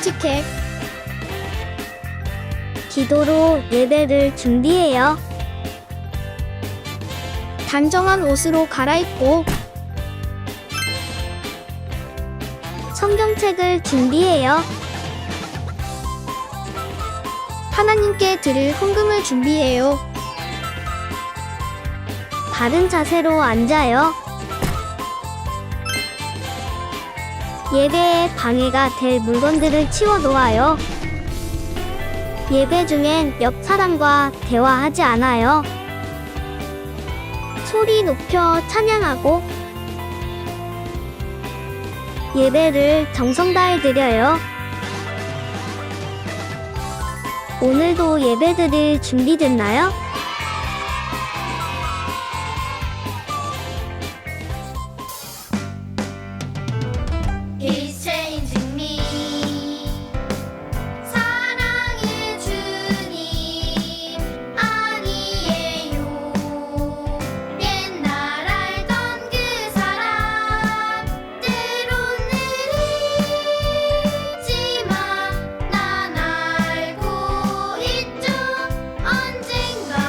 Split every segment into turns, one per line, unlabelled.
솔직해. 기도로 예배를 준비해요. 단정한 옷으로 갈아입고 성경책을 준비해요. 하나님께 드릴 헌금을 준비해요. 바른 자세로 앉아요. 예배에 방해가 될 물건들을 치워 놓아요. 예배 중엔 옆 사람과 대화하지 않아요. 소리 높여 찬양하고 예배를 정성 다해 드려요. 오늘도 예배드릴 준비됐나요?
He's changing me. 사랑의 주님 아니에요. 옛날 알던 그 사람 때론 느리지만 난 알고 있죠. 언젠가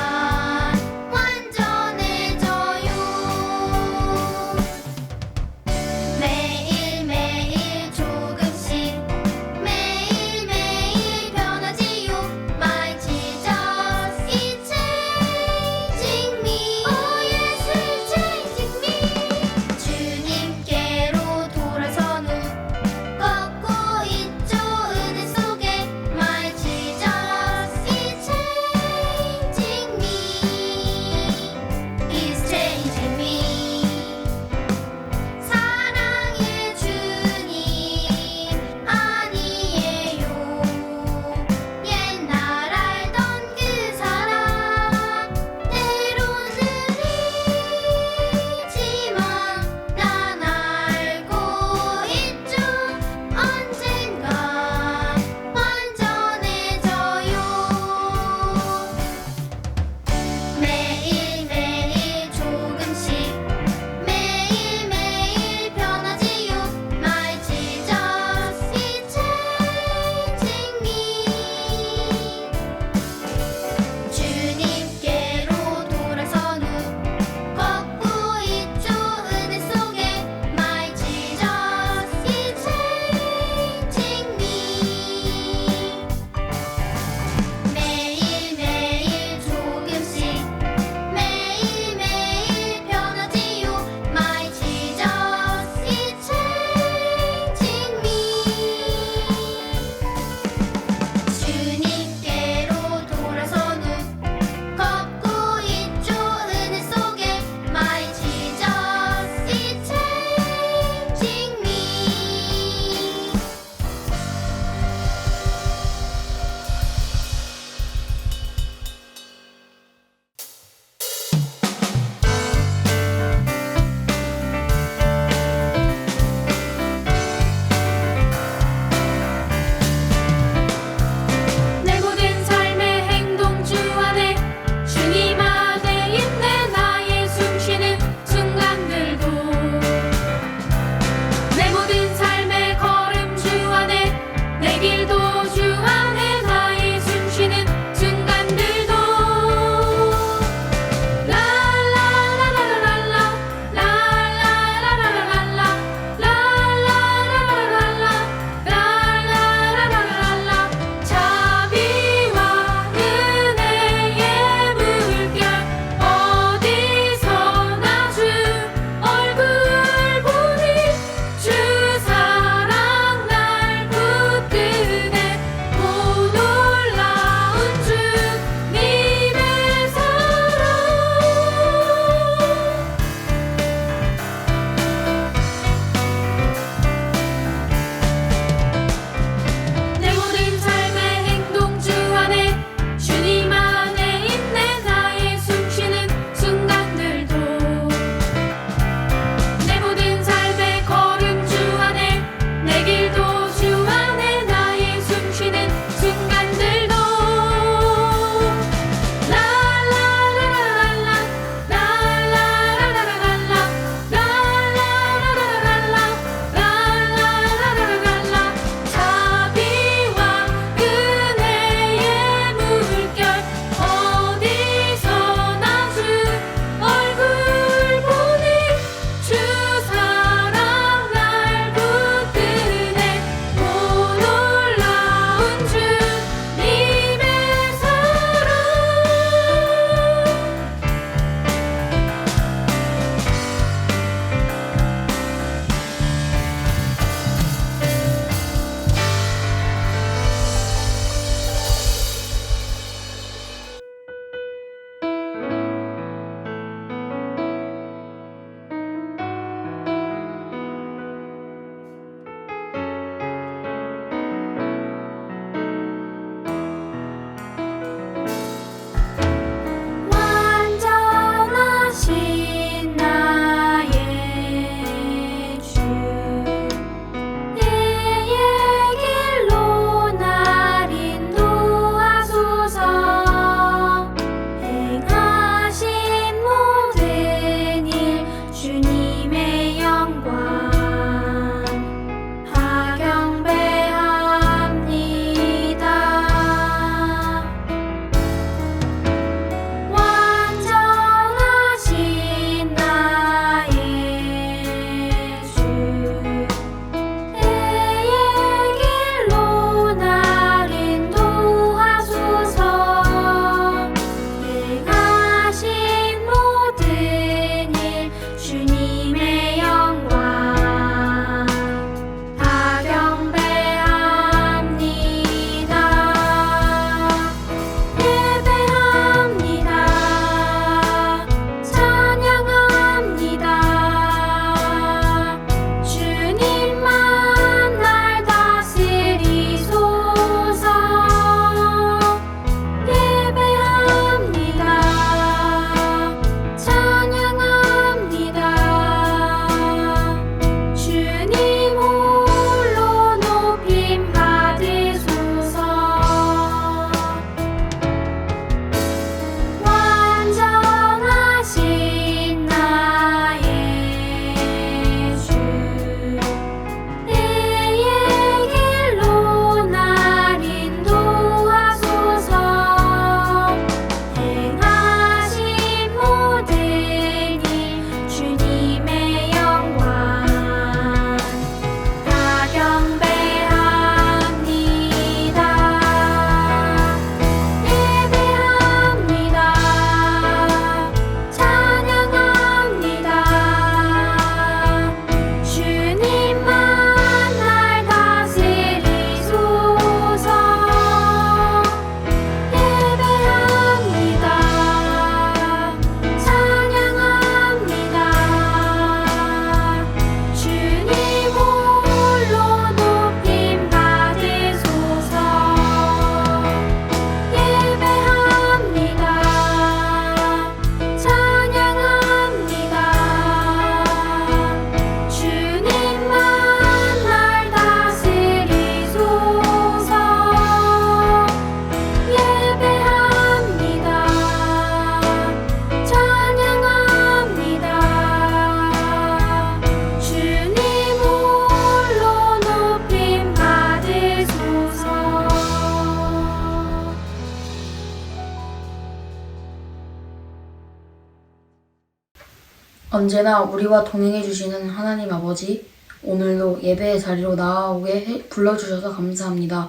언제나 우리와 동행해 주시는 하나님 아버지, 오늘도 예배의 자리로 나아오게 불러주셔서 감사합니다.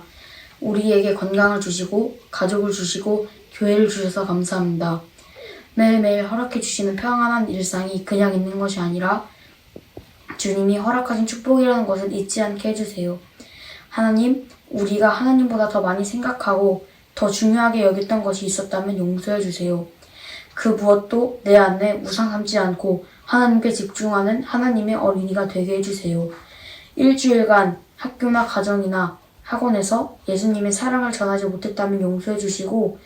우리에게 건강을 주시고 가족을 주시고 교회를 주셔서 감사합니다. 매일매일 허락해 주시는 평안한 일상이 그냥 있는 것이 아니라 주님이 허락하신 축복이라는 것을 잊지 않게 해주세요. 하나님, 우리가 하나님보다 더 많이 생각하고 더 중요하게 여겼던 것이 있었다면 용서해 주세요. 그 무엇도 내 안에 우상 삼지 않고 하나님께 집중하는 하나님의 어린이가 되게 해주세요. 일주일간 학교나 가정이나 학원에서 예수님의 사랑을 전하지 못했다면 용서해 주시고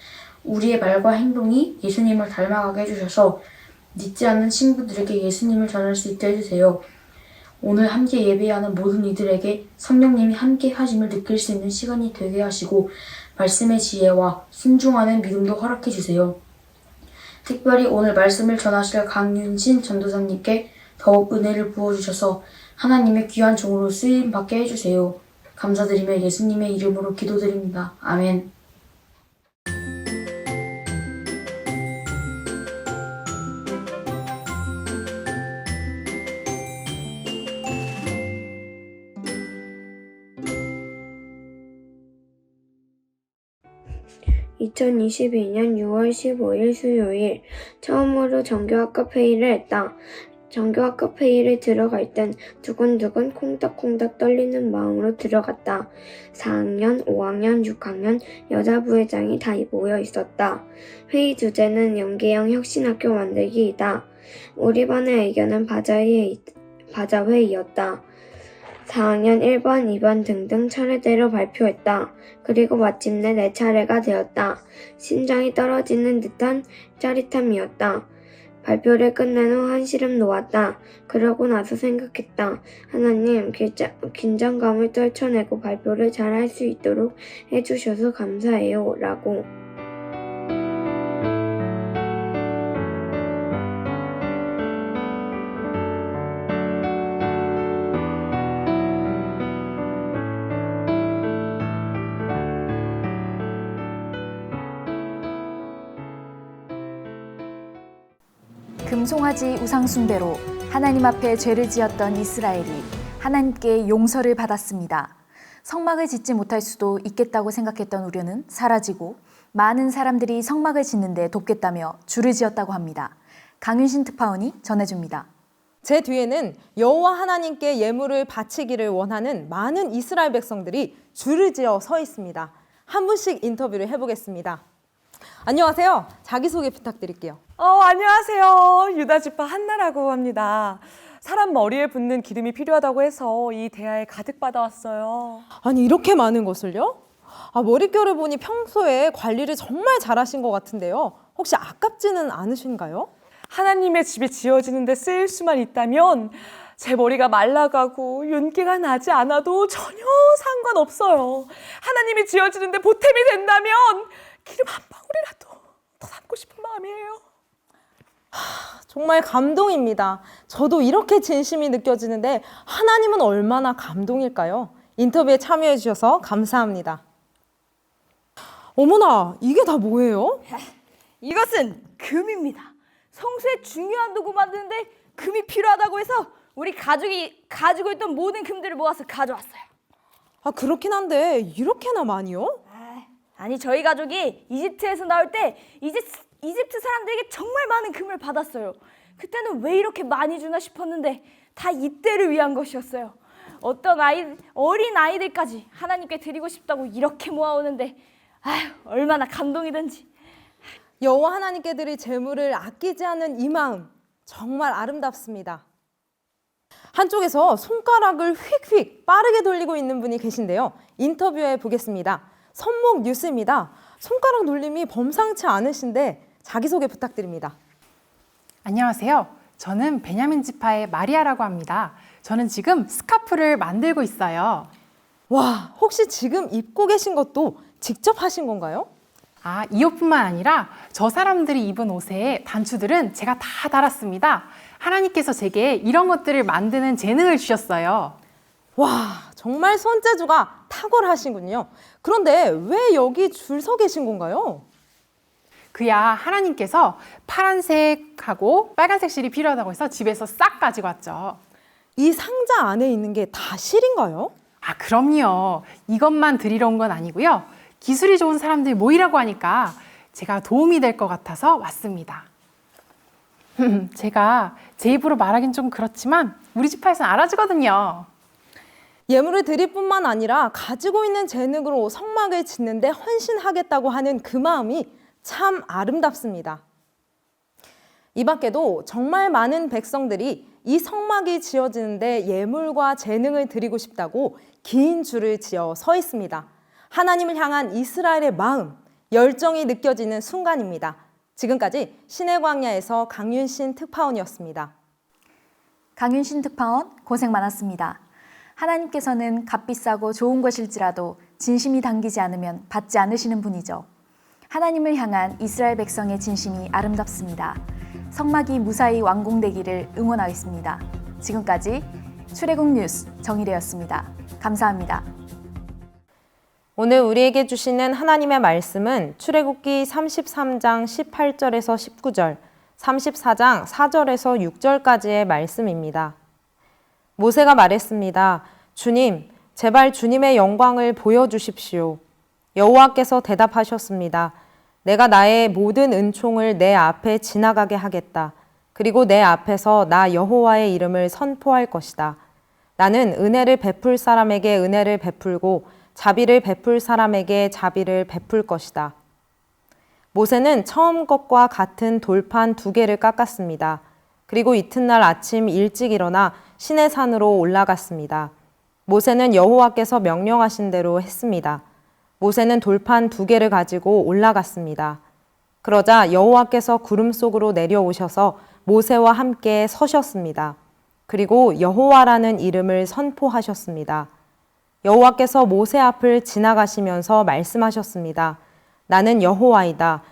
우리의 말과 행동이 예수님을 닮아가게 해주셔서 믿지 않는 친구들에게 예수님을 전할 수 있게 해주세요. 오늘 함께 예배하는 모든 이들에게 성령님이 함께 하심을 느낄 수 있는 시간이 되게 하시고 말씀의 지혜와 순종하는 믿음도 허락해 주세요. 특별히 오늘 말씀을 전하실 강윤신 전도사님께 더욱 은혜를 부어주셔서 하나님의 귀한 종으로 쓰임받게 해주세요. 감사드리며 예수님의 이름으로 기도드립니다. 아멘.
(2022년 6월 15일) 수요일 처음으로 정교학급 회의를 했다. 정교학급 회의를 들어갈 땐 두근두근 콩닥콩닥 떨리는 마음으로 들어갔다. 4학년, 5학년, 6학년 여자 부회장이 다 모여 있었다. 회의 주제는 연계형 혁신학교 만들기이다. 우리 반의 의견은 바자회의였다. 4학년 1반, 2반 등등 차례대로 발표했다. 그리고 마침내 내 차례가 되었다. 심장이 떨어지는 듯한 짜릿함이었다. 발표를 끝낸 후 한시름 놓았다. 그러고 나서 생각했다. 하나님, 긴장감을 떨쳐내고 발표를 잘할 수 있도록 해주셔서 감사해요. 라고.
금송아지 우상숭배로 하나님 앞에 죄를 지었던 이스라엘이 하나님께 용서를 받았습니다. 성막을 짓지 못할 수도 있겠다고 생각했던 우려는 사라지고 많은 사람들이 성막을 짓는데 돕겠다며 줄을 지었다고 합니다. 강윤신 특파원이 전해줍니다.
제 뒤에는 여호와 하나님께 예물을 바치기를 원하는 많은 이스라엘 백성들이 줄을 지어 서 있습니다. 한 분씩 인터뷰를 해보겠습니다. 안녕하세요. 자기소개 부탁드릴게요.
안녕하세요. 유다지파 한나라고 합니다. 사람 머리에 붓는 기름이 필요하다고 해서 이 대야에 가득 받아왔어요.
아니, 이렇게 많은 것을요? 머릿결을 보니 평소에 관리를 정말 잘하신 것 같은데요. 혹시 아깝지는 않으신가요?
하나님의 집이 지어지는데 쓰일 수만 있다면 제 머리가 말라가고 윤기가 나지 않아도 전혀 상관없어요. 하나님이 지어지는데 보탬이 된다면 기름 한 방울이라도 더 담고 싶은 마음이에요.
정말 감동입니다. 저도 이렇게 진심이 느껴지는데 하나님은 얼마나 감동일까요? 인터뷰에 참여해 주셔서 감사합니다. 어머나, 이게 다 뭐예요?
이것은 금입니다. 성수에 중요한 도구 만드는데 금이 필요하다고 해서 우리 가족이 가지고 있던 모든 금들을 모아서 가져왔어요.
그렇긴 한데 이렇게나 많이요?
아니, 저희 가족이 이집트에서 나올 때 이집트 사람들에게 정말 많은 금을 받았어요. 그때는 왜 이렇게 많이 주나 싶었는데 다 이때를 위한 것이었어요. 어린 아이들까지 하나님께 드리고 싶다고 이렇게 모아오는데 얼마나 감동이든지.
여호와 하나님께 드릴 제물을 아끼지 않는 이 마음, 정말 아름답습니다. 한쪽에서 손가락을 휙휙 빠르게 돌리고 있는 분이 계신데요. 인터뷰해 보겠습니다. 선목 뉴스입니다. 손가락 돌림이 범상치 않으신데 자기소개 부탁드립니다.
안녕하세요. 저는 베냐민 지파의 마리아라고 합니다. 저는 지금 스카프를 만들고 있어요.
와, 혹시 지금 입고 계신 것도 직접 하신 건가요?
이 옷뿐만 아니라 저 사람들이 입은 옷에 단추들은 제가 다 달았습니다. 하나님께서 제게 이런 것들을 만드는 재능을 주셨어요.
와, 정말 손재주가 탁월하신군요. 그런데 왜 여기 줄 서 계신 건가요?
그야 하나님께서 파란색하고 빨간색 실이 필요하다고 해서 집에서 싹 가지고 왔죠.
이 상자 안에 있는 게 다 실인가요?
아, 그럼요. 이것만 드리러 온 건 아니고요. 기술이 좋은 사람들이 모이라고 하니까 제가 도움이 될 것 같아서 왔습니다. 제가 제 입으로 말하긴 좀 그렇지만 우리 지파에서는 알아주거든요.
예물을 드릴 뿐만 아니라 가지고 있는 재능으로 성막을 짓는데 헌신하겠다고 하는 그 마음이 참 아름답습니다. 이 밖에도 정말 많은 백성들이 이 성막이 지어지는데 예물과 재능을 드리고 싶다고 긴 줄을 지어 서 있습니다. 하나님을 향한 이스라엘의 마음, 열정이 느껴지는 순간입니다. 지금까지 신의 광야에서 강윤신 특파원이었습니다.
강윤신 특파원 고생 많았습니다. 하나님께서는 값비싸고 좋은 것일지라도 진심이 담기지 않으면 받지 않으시는 분이죠. 하나님을 향한 이스라엘 백성의 진심이 아름답습니다. 성막이 무사히 완공되기를 응원하겠습니다. 지금까지 출애굽 뉴스 정일혜였습니다. 감사합니다.
오늘 우리에게 주시는 하나님의 말씀은 출애굽기 33장 18절에서 19절, 34장 4절에서 6절까지의 말씀입니다. 모세가 말했습니다. 주님, 제발 주님의 영광을 보여주십시오. 여호와께서 대답하셨습니다. 내가 나의 모든 은총을 내 앞에 지나가게 하겠다. 그리고 내 앞에서 나 여호와의 이름을 선포할 것이다. 나는 은혜를 베풀 사람에게 은혜를 베풀고 자비를 베풀 사람에게 자비를 베풀 것이다. 모세는 처음 것과 같은 돌판 2개를 깎았습니다. 그리고 이튿날 아침 일찍 일어나 시내 산으로 올라갔습니다. 모세는 여호와께서 명령하신 대로 했습니다. 모세는 돌판 2개를 가지고 올라갔습니다. 그러자 여호와께서 구름 속으로 내려오셔서 모세와 함께 서셨습니다. 그리고 여호와라는 이름을 선포하셨습니다. 여호와께서 모세 앞을 지나가시면서 말씀하셨습니다. 나는 여호와이다.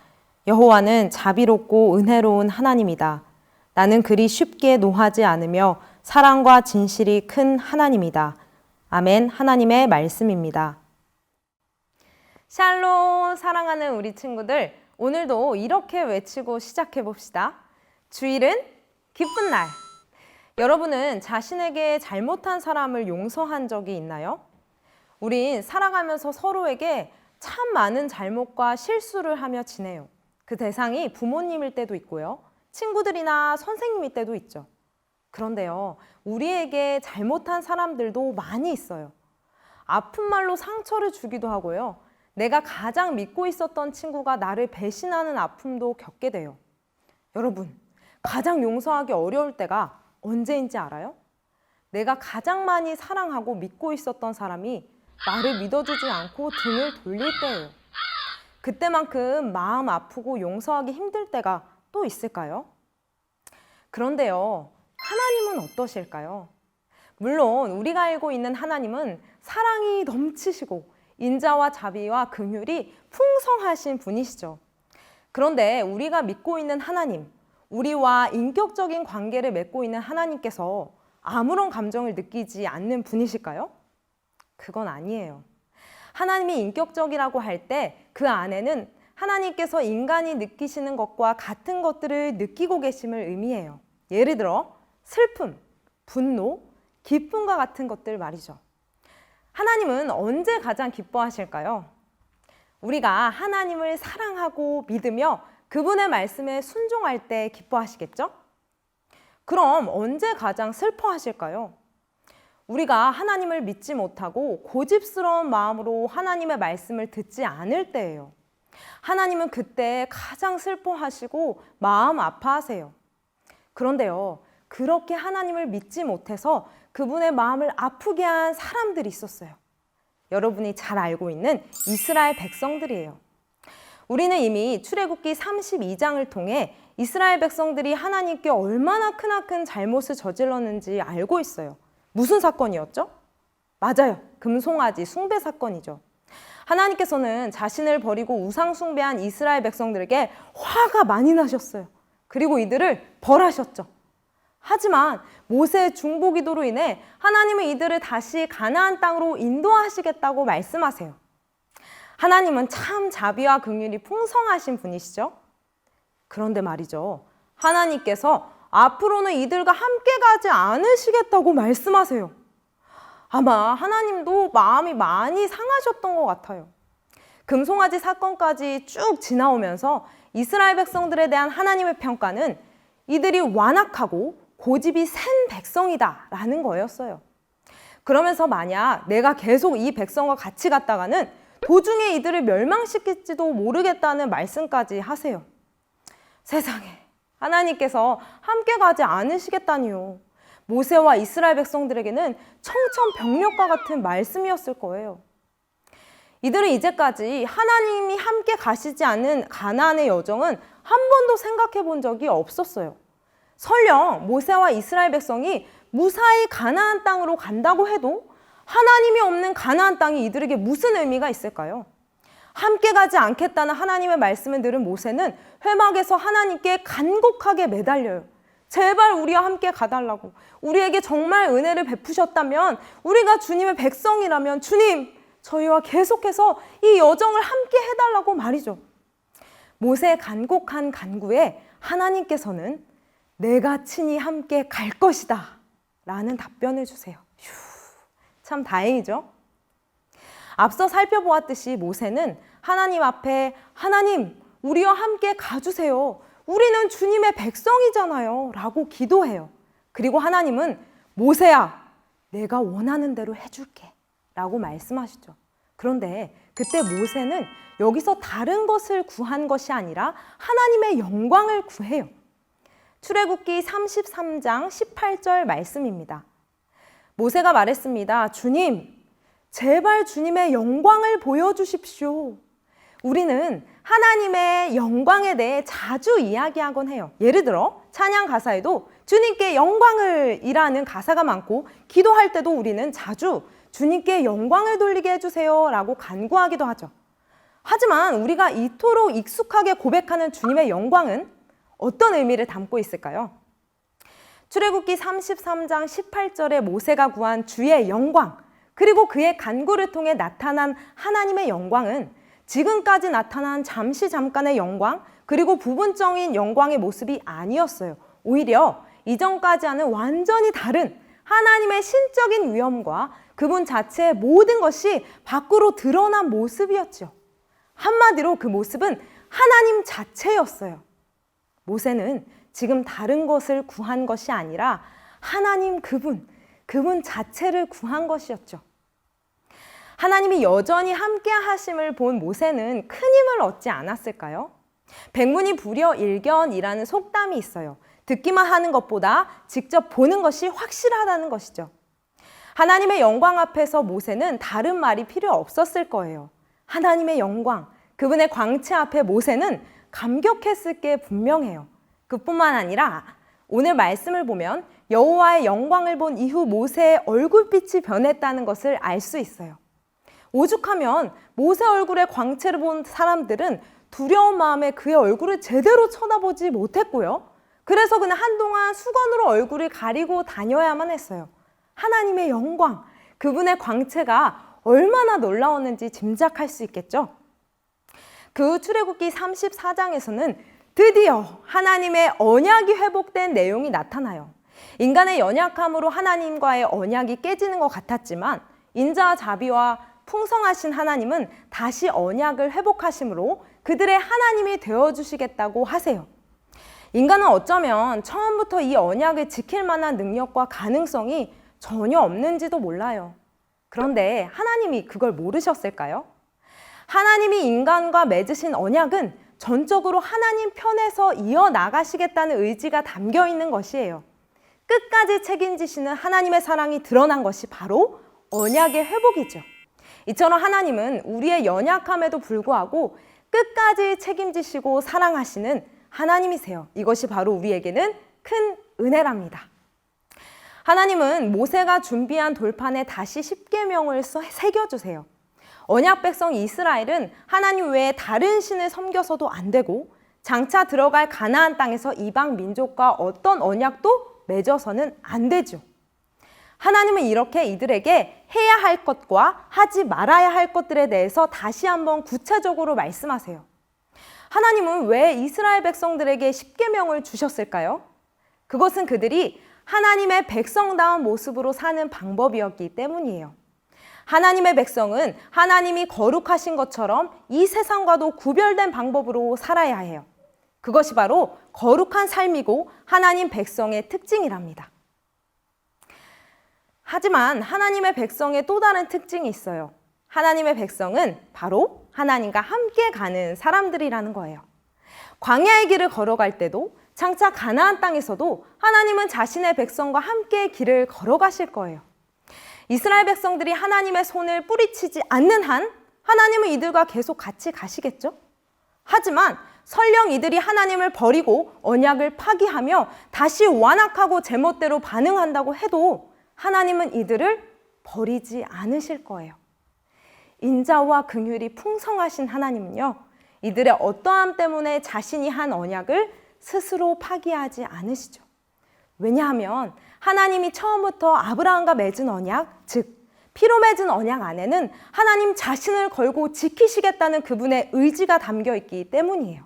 여호와는 자비롭고 은혜로운 하나님이다. 나는 그리 쉽게 노하지 않으며 사랑과 진실이 큰 하나님이다. 아멘. 하나님의 말씀입니다. 샬롬, 사랑하는 우리 친구들, 오늘도 이렇게 외치고 시작해 봅시다. 주일은 기쁜 날. 여러분은 자신에게 잘못한 사람을 용서한 적이 있나요? 우린 살아가면서 서로에게 참 많은 잘못과 실수를 하며 지내요. 그 대상이 부모님일 때도 있고요. 친구들이나 선생님일 때도 있죠. 그런데요, 우리에게 잘못한 사람들도 많이 있어요. 아픈 말로 상처를 주기도 하고요. 내가 가장 믿고 있었던 친구가 나를 배신하는 아픔도 겪게 돼요. 여러분, 가장 용서하기 어려울 때가 언제인지 알아요? 내가 가장 많이 사랑하고 믿고 있었던 사람이 나를 믿어주지 않고 등을 돌릴 때예요. 그때만큼 마음 아프고 용서하기 힘들 때가 또 있을까요? 그런데요, 하나님은 어떠실까요? 물론 우리가 알고 있는 하나님은 사랑이 넘치시고 인자와 자비와 긍휼이 풍성하신 분이시죠. 그런데 우리가 믿고 있는 하나님, 우리와 인격적인 관계를 맺고 있는 하나님께서 아무런 감정을 느끼지 않는 분이실까요? 그건 아니에요. 하나님이 인격적이라고 할 때 그 안에는 하나님께서 인간이 느끼시는 것과 같은 것들을 느끼고 계심을 의미해요. 예를 들어 슬픔, 분노, 기쁨과 같은 것들 말이죠. 하나님은 언제 가장 기뻐하실까요? 우리가 하나님을 사랑하고 믿으며 그분의 말씀에 순종할 때 기뻐하시겠죠? 그럼 언제 가장 슬퍼하실까요? 우리가 하나님을 믿지 못하고 고집스러운 마음으로 하나님의 말씀을 듣지 않을 때예요. 하나님은 그때 가장 슬퍼하시고 마음 아파하세요. 그런데요, 그렇게 하나님을 믿지 못해서 그분의 마음을 아프게 한 사람들이 있었어요. 여러분이 잘 알고 있는 이스라엘 백성들이에요. 우리는 이미 출애굽기 32장을 통해 이스라엘 백성들이 하나님께 얼마나 크나큰 잘못을 저질렀는지 알고 있어요. 무슨 사건이었죠? 맞아요. 금송아지 숭배 사건이죠. 하나님께서는 자신을 버리고 우상 숭배한 이스라엘 백성들에게 화가 많이 나셨어요. 그리고 이들을 벌하셨죠. 하지만 모세의 중보기도로 인해 하나님은 이들을 다시 가나안 땅으로 인도하시겠다고 말씀하세요. 하나님은 참 자비와 긍휼이 풍성하신 분이시죠. 그런데 말이죠. 하나님께서 앞으로는 이들과 함께 가지 않으시겠다고 말씀하세요. 아마 하나님도 마음이 많이 상하셨던 것 같아요. 금송아지 사건까지 쭉 지나오면서 이스라엘 백성들에 대한 하나님의 평가는 이들이 완악하고 고집이 센 백성이다라는 거였어요. 그러면서 만약 내가 계속 이 백성과 같이 갔다가는 도중에 이들을 멸망시킬지도 모르겠다는 말씀까지 하세요. 세상에, 하나님께서 함께 가지 않으시겠다니요. 모세와 이스라엘 백성들에게는 청천벽력과 같은 말씀이었을 거예요. 이들은 이제까지 하나님이 함께 가시지 않은 가나안의 여정은 한 번도 생각해 본 적이 없었어요. 설령 모세와 이스라엘 백성이 무사히 가나안 땅으로 간다고 해도 하나님이 없는 가나안 땅이 이들에게 무슨 의미가 있을까요? 함께 가지 않겠다는 하나님의 말씀을 들은 모세는 회막에서 하나님께 간곡하게 매달려요. 제발 우리와 함께 가달라고. 우리에게 정말 은혜를 베푸셨다면, 우리가 주님의 백성이라면 주님, 저희와 계속해서 이 여정을 함께 해달라고 말이죠. 모세의 간곡한 간구에 하나님께서는 내가 친히 함께 갈 것이다 라는 답변을 주세요. 휴, 참 다행이죠. 앞서 살펴보았듯이 모세는 하나님 앞에 하나님, 우리와 함께 가주세요. 우리는 주님의 백성이잖아요 라고 기도해요. 그리고 하나님은 모세야, 내가 원하는 대로 해줄게 라고 말씀하시죠. 그런데 그때 모세는 여기서 다른 것을 구한 것이 아니라 하나님의 영광을 구해요. 출애굽기 33장 18절 말씀입니다. 모세가 말했습니다. 주님, 제발 주님의 영광을 보여주십시오. 우리는 하나님의 영광에 대해 자주 이야기하곤 해요. 예를 들어 찬양 가사에도 주님께 영광을 이라는 가사가 많고, 기도할 때도 우리는 자주 주님께 영광을 돌리게 해주세요 라고 간구하기도 하죠. 하지만 우리가 이토록 익숙하게 고백하는 주님의 영광은 어떤 의미를 담고 있을까요? 출애굽기 33장 18절에 모세가 구한 주의 영광, 그리고 그의 간구를 통해 나타난 하나님의 영광은 지금까지 나타난 잠깐의 영광, 그리고 부분적인 영광의 모습이 아니었어요. 오히려 이전까지와는 완전히 다른 하나님의 신적인 위엄과 그분 자체의 모든 것이 밖으로 드러난 모습이었죠. 한마디로 그 모습은 하나님 자체였어요. 모세는 지금 다른 것을 구한 것이 아니라 하나님 그분 자체를 구한 것이었죠. 하나님이 여전히 함께 하심을 본 모세는 큰 힘을 얻지 않았을까요? 백문이 불여일견이라는 속담이 있어요. 듣기만 하는 것보다 직접 보는 것이 확실하다는 것이죠. 하나님의 영광 앞에서 모세는 다른 말이 필요 없었을 거예요. 하나님의 영광, 그분의 광채 앞에 모세는 감격했을 게 분명해요. 그뿐만 아니라 오늘 말씀을 보면 여호와의 영광을 본 이후 모세의 얼굴빛이 변했다는 것을 알 수 있어요. 오죽하면 모세 얼굴의 광채를 본 사람들은 두려운 마음에 그의 얼굴을 제대로 쳐다보지 못했고요. 그래서 그는 한동안 수건으로 얼굴을 가리고 다녀야만 했어요. 하나님의 영광, 그분의 광채가 얼마나 놀라웠는지 짐작할 수 있겠죠? 그 후 출애굽기 34장에서는 드디어 하나님의 언약이 회복된 내용이 나타나요. 인간의 연약함으로 하나님과의 언약이 깨지는 것 같았지만 인자자비와 풍성하신 하나님은 다시 언약을 회복하심으로 그들의 하나님이 되어주시겠다고 하세요. 인간은 어쩌면 처음부터 이 언약을 지킬 만한 능력과 가능성이 전혀 없는지도 몰라요. 그런데 하나님이 그걸 모르셨을까요? 하나님이 인간과 맺으신 언약은 전적으로 하나님 편에서 이어나가시겠다는 의지가 담겨 있는 것이에요. 끝까지 책임지시는 하나님의 사랑이 드러난 것이 바로 언약의 회복이죠. 이처럼 하나님은 우리의 연약함에도 불구하고 끝까지 책임지시고 사랑하시는 하나님이세요. 이것이 바로 우리에게는 큰 은혜랍니다. 하나님은 모세가 준비한 돌판에 다시 십계명을 새겨주세요. 언약 백성 이스라엘은 하나님 외에 다른 신을 섬겨서도 안 되고 장차 들어갈 가나안 땅에서 이방 민족과 어떤 언약도 맺어서는 안 되죠. 하나님은 이렇게 이들에게 해야 할 것과 하지 말아야 할 것들에 대해서 다시 한번 구체적으로 말씀하세요. 하나님은 왜 이스라엘 백성들에게 십계명을 주셨을까요? 그것은 그들이 하나님의 백성다운 모습으로 사는 방법이었기 때문이에요. 하나님의 백성은 하나님이 거룩하신 것처럼 이 세상과도 구별된 방법으로 살아야 해요. 그것이 바로 거룩한 삶이고 하나님 백성의 특징이랍니다. 하지만 하나님의 백성의 또 다른 특징이 있어요. 하나님의 백성은 바로 하나님과 함께 가는 사람들이라는 거예요. 광야의 길을 걸어갈 때도 장차 가나안 땅에서도 하나님은 자신의 백성과 함께 길을 걸어가실 거예요. 이스라엘 백성들이 하나님의 손을 뿌리치지 않는 한 하나님은 이들과 계속 같이 가시겠죠? 하지만 설령 이들이 하나님을 버리고 언약을 파기하며 다시 완악하고 제멋대로 반응한다고 해도 하나님은 이들을 버리지 않으실 거예요. 인자와 긍휼이 풍성하신 하나님은요, 이들의 어떠함 때문에 자신이 한 언약을 스스로 파기하지 않으시죠. 왜냐하면 하나님이 처음부터 아브라함과 맺은 언약, 즉 피로 맺은 언약 안에는 하나님 자신을 걸고 지키시겠다는 그분의 의지가 담겨 있기 때문이에요.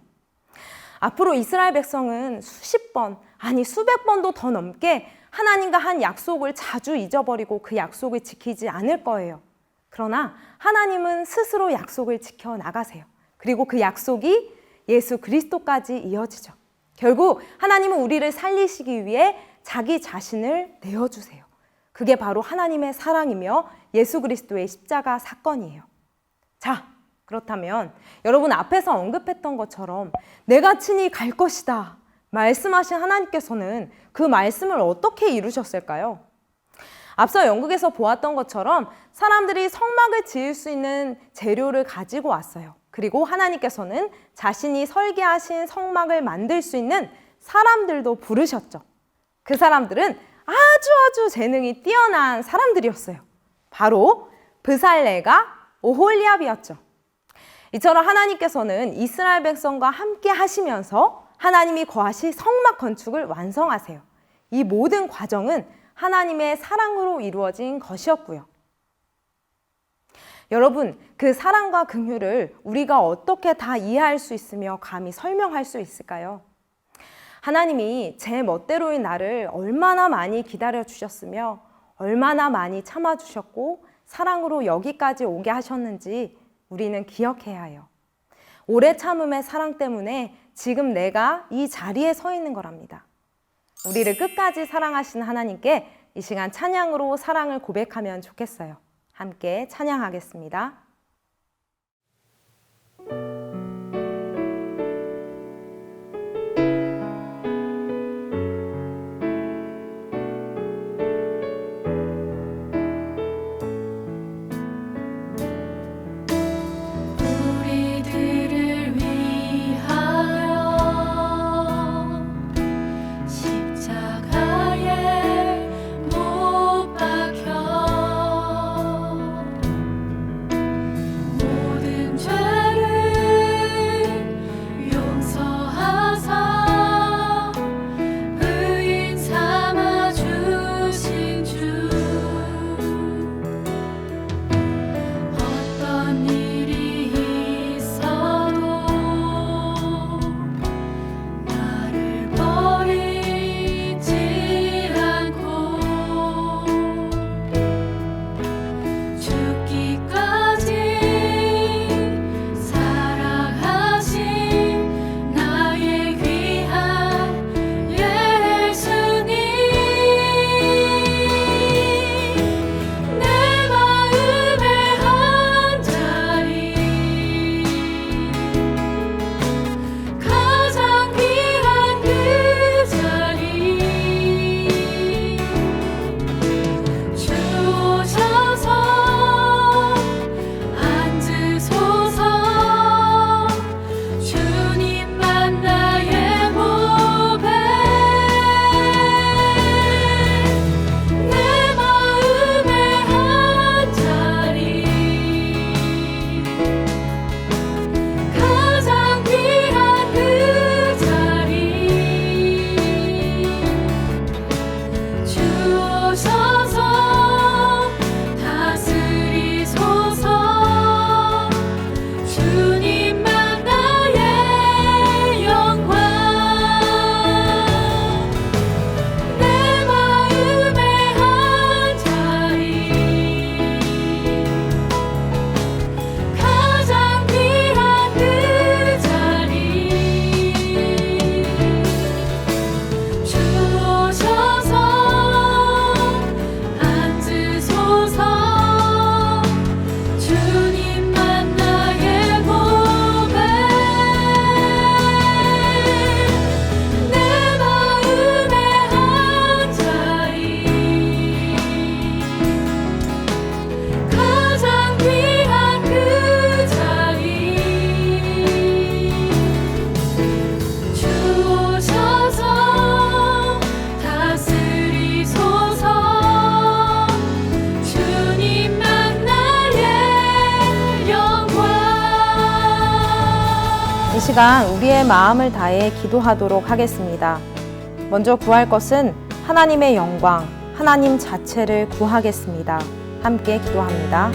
앞으로 이스라엘 백성은 수십 번, 아니 수백 번도 더 넘게 하나님과 한 약속을 자주 잊어버리고 그 약속을 지키지 않을 거예요. 그러나 하나님은 스스로 약속을 지켜 나가세요. 그리고 그 약속이 예수 그리스도까지 이어지죠. 결국 하나님은 우리를 살리시기 위해 자기 자신을 내어주세요. 그게 바로 하나님의 사랑이며 예수 그리스도의 십자가 사건이에요. 자, 그렇다면 여러분 앞에서 언급했던 것처럼 내가 친히 갈 것이다 말씀하신 하나님께서는 그 말씀을 어떻게 이루셨을까요? 앞서 연극에서 보았던 것처럼 사람들이 성막을 지을 수 있는 재료를 가지고 왔어요. 그리고 하나님께서는 자신이 설계하신 성막을 만들 수 있는 사람들도 부르셨죠. 그 사람들은 아주 재능이 뛰어난 사람들이었어요. 바로 브살레가 오홀리압이었죠. 이처럼 하나님께서는 이스라엘 백성과 함께 하시면서 하나님이 거하실 성막 건축을 완성하세요. 이 모든 과정은 하나님의 사랑으로 이루어진 것이었고요. 여러분, 그 사랑과 긍휼을 우리가 어떻게 다 이해할 수 있으며 감히 설명할 수 있을까요? 하나님이 제 멋대로인 나를 얼마나 많이 기다려 주셨으며 얼마나 많이 참아 주셨고 사랑으로 여기까지 오게 하셨는지 우리는 기억해야 해요. 오래 참음의 사랑 때문에 지금 내가 이 자리에 서 있는 거랍니다. 우리를 끝까지 사랑하신 하나님께 이 시간 찬양으로 사랑을 고백하면 좋겠어요. 함께 찬양하겠습니다.
우리들을 위하여 십자가에 못 박혀
시간 우리의 마음을 다해 기도하도록 하겠습니다. 먼저 구할 것은 하나님의 영광, 하나님 자체를 구하겠습니다. 함께 기도합니다.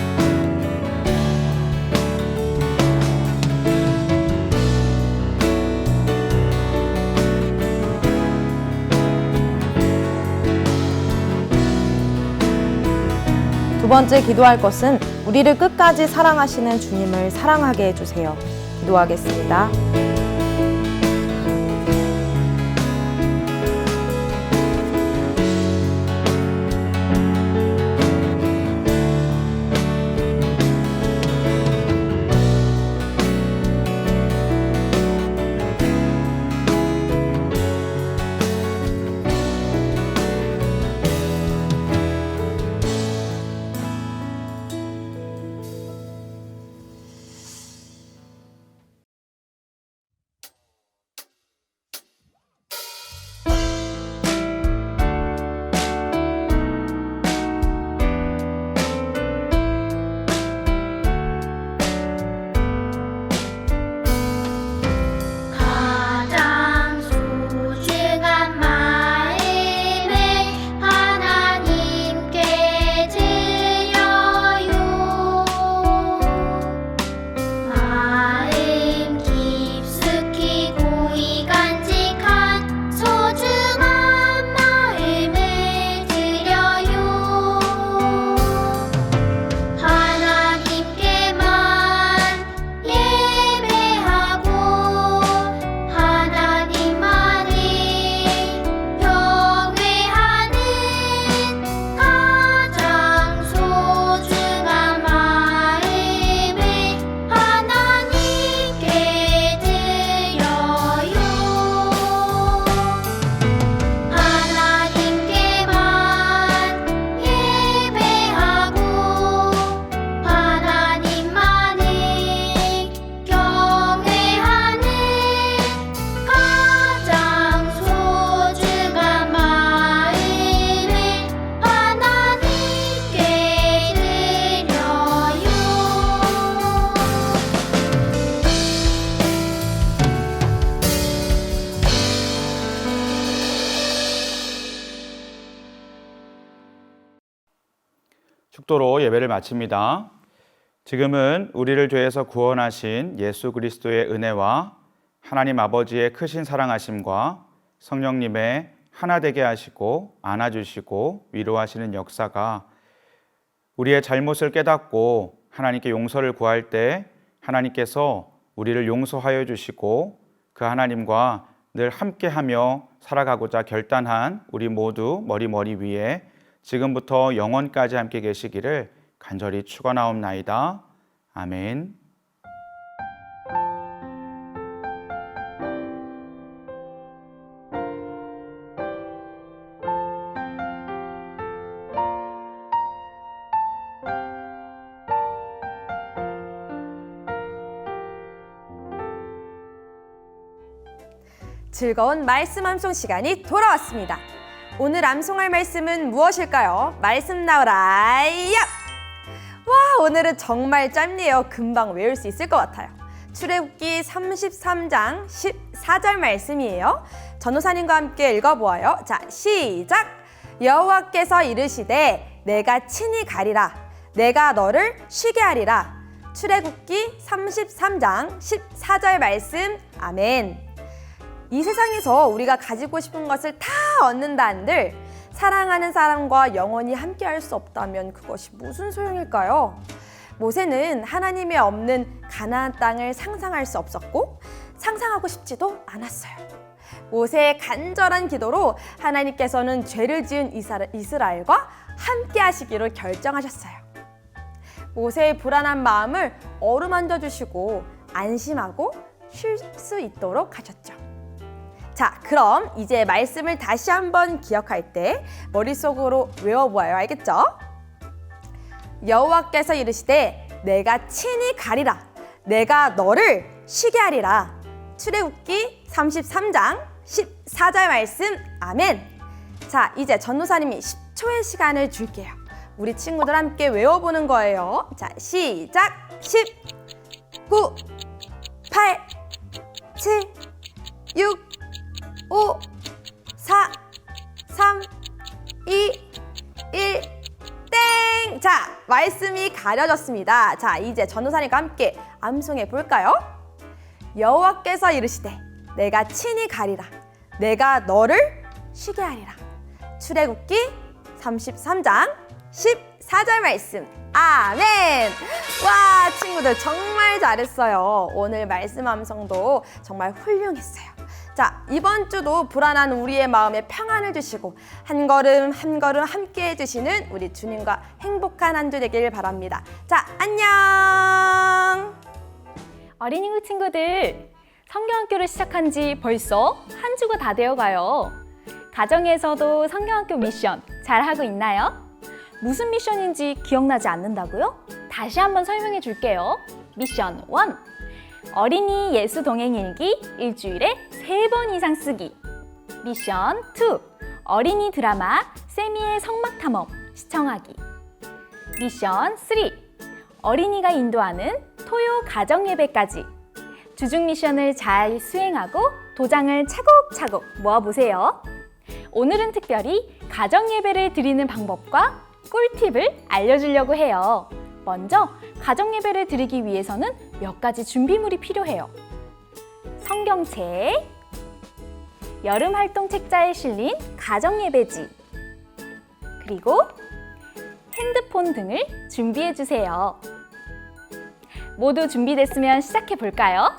두 번째 기도할 것은 우리를 끝까지 사랑하시는 주님을 사랑하게 해주세요. 기도하겠습니다.
가장 소중한 마음을 하나님께 드려요. 마음 깊숙이 고이 간직한 소중한 마음을 드려요. 하나님께만 예배하고 하나님만을 경외하는 가장 소중한 마음을 하나님께 드려요. 하나님께만 예배하고 하나님만을 경외하는 가장 소중한 마음을 하나님께
축도로 예배를 마칩니다. 지금은 우리를 죄에서 구원하신 예수 그리스도의 은혜와 하나님 아버지의 크신 사랑하심과 성령님의 하나 되게 하시고 안아주시고 위로하시는 역사가 우리의 잘못을 깨닫고 하나님께 용서를 구할 때 하나님께서 우리를 용서하여 주시고 그 하나님과 늘 함께하며 살아가고자 결단한 우리 모두 머리 위에 지금부터 영원까지 함께 계시기를 간절히 축원하옵나이다. 아멘.
즐거운 말씀 암송 시간이 돌아왔습니다. 오늘 암송할 말씀은 무엇일까요? 말씀 나오라 얍! 와, 오늘은 정말 짧네요. 금방 외울 수 있을 것 같아요. 출애굽기 33장 14절 말씀이에요. 전도사님과 함께 읽어보아요. 자, 시작! 여호와께서 이르시되 내가 친히 가리라. 내가 너를 쉬게 하리라. 출애굽기 33장 14절 말씀. 아멘. 이 세상에서 우리가 가지고 싶은 것을 다 얻는다 한들 사랑하는 사람과 영원히 함께할 수 없다면 그것이 무슨 소용일까요? 모세는 하나님이 없는 가나안 땅을 상상할 수 없었고 상상하고 싶지도 않았어요. 모세의 간절한 기도로 하나님께서는 죄를 지은 이스라엘과 함께 하시기로 결정하셨어요. 모세의 불안한 마음을 어루만져 주시고 안심하고 쉴 수 있도록 하셨죠. 자, 그럼 이제 말씀을 다시 한번 기억할 때 머릿속으로 외워보아요. 알겠죠? 여호와께서 이르시되 내가 친히 가리라. 내가 너를 쉬게 하리라. 출애굽기 33장 14절 말씀. 아멘. 자, 이제 전도사님이 10초의 시간을 줄게요. 우리 친구들 함께 외워보는 거예요. 자, 시작. 10, 9, 8, 7, 6, 5, 4, 3, 2, 1, 땡! 자, 말씀이 가려졌습니다. 자, 이제 전도사님과 함께 암송해 볼까요? 여호와께서 이르시되 내가 친히 가리라. 내가 너를 쉬게 하리라. 출애굽기 33장 14절 말씀. 아멘! 와, 친구들 정말 잘했어요. 오늘 말씀 암송도 정말 훌륭했어요. 자, 이번 주도 불안한 우리의 마음에 평안을 주시고 한 걸음 한 걸음 함께 해주시는 우리 주님과 행복한 한 주 되길 바랍니다. 자, 안녕!
어린이 친구들, 성경학교를 시작한 지 벌써 한 주가 다 되어가요. 가정에서도 성경학교 미션 잘하고 있나요? 무슨 미션인지 기억나지 않는다고요? 다시 한번 설명해 줄게요. 미션 1. 어린이 예수 동행 일기 일주일에 3번 이상 쓰기. 미션 2. 어린이 드라마 세미의 성막 탐험 시청하기. 미션 3. 어린이가 인도하는 토요 가정 예배까지. 주중 미션을 잘 수행하고 도장을 차곡차곡 모아보세요. 오늘은 특별히 가정 예배를 드리는 방법과 꿀팁을 알려주려고 해요. 먼저 가정 예배를 드리기 위해서는 몇 가지 준비물이 필요해요. 성경책, 여름 활동 책자에 실린 가정 예배지, 그리고 핸드폰 등을 준비해 주세요. 모두 준비됐으면 시작해 볼까요?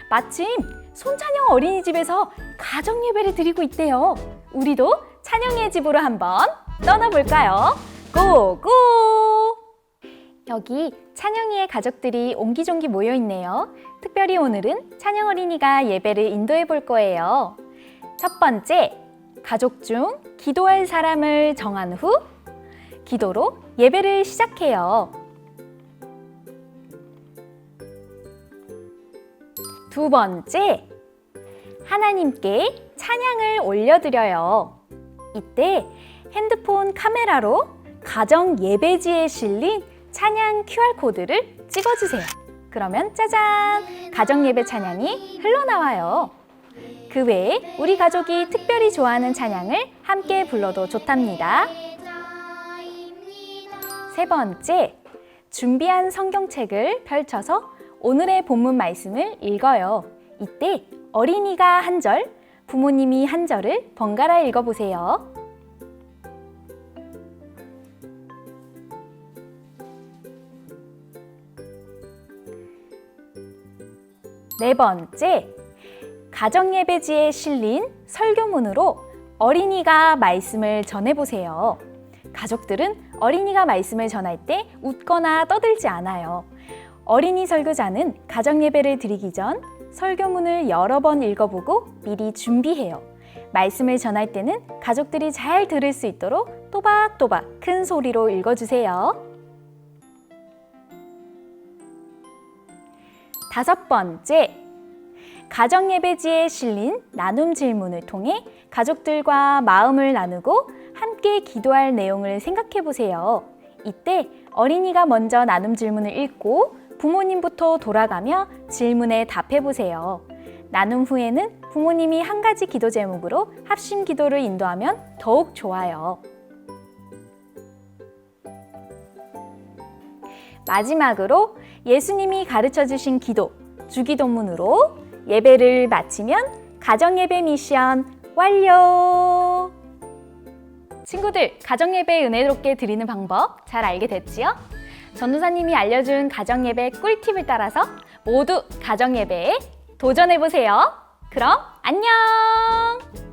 마침 손찬영 어린이집에서 가정 예배를 드리고 있대요. 우리도 찬영이의 집으로 한번 떠나볼까요? 고고! 여기 찬영이의 가족들이 옹기종기 모여있네요. 특별히 오늘은 찬영 어린이가 예배를 인도해 볼 거예요. 첫 번째, 가족 중 기도할 사람을 정한 후 기도로 예배를 시작해요. 두 번째, 하나님께 찬양을 올려드려요. 이때 핸드폰 카메라로 가정 예배지에 실린 찬양 QR코드를 찍어주세요. 그러면 짜잔! 가정 예배 찬양이 흘러나와요. 그 외에 우리 가족이 특별히 좋아하는 찬양을 함께 불러도 좋답니다. 세 번째, 준비한 성경책을 펼쳐서 오늘의 본문 말씀을 읽어요. 이때 어린이가 한 절, 부모님이 한 절을 번갈아 읽어보세요. 네 번째, 가정예배지에 실린 설교문으로 어린이가 말씀을 전해보세요. 가족들은 어린이가 말씀을 전할 때 웃거나 떠들지 않아요. 어린이 설교자는 가정예배를 드리기 전 설교문을 여러 번 읽어보고 미리 준비해요. 말씀을 전할 때는 가족들이 잘 들을 수 있도록 또박또박 큰 소리로 읽어주세요. 다섯 번째, 가정예배지에 실린 나눔 질문을 통해 가족들과 마음을 나누고 함께 기도할 내용을 생각해 보세요. 이때 어린이가 먼저 나눔 질문을 읽고 부모님부터 돌아가며 질문에 답해 보세요. 나눔 후에는 부모님이 한 가지 기도 제목으로 합심 기도를 인도하면 더욱 좋아요. 마지막으로 예수님이 가르쳐 주신 기도, 주기도문으로 예배를 마치면 가정예배 미션 완료! 친구들, 가정예배 은혜롭게 드리는 방법 잘 알게 됐지요? 전도사님이 알려준 가정예배 꿀팁을 따라서 모두 가정예배에 도전해보세요. 그럼 안녕!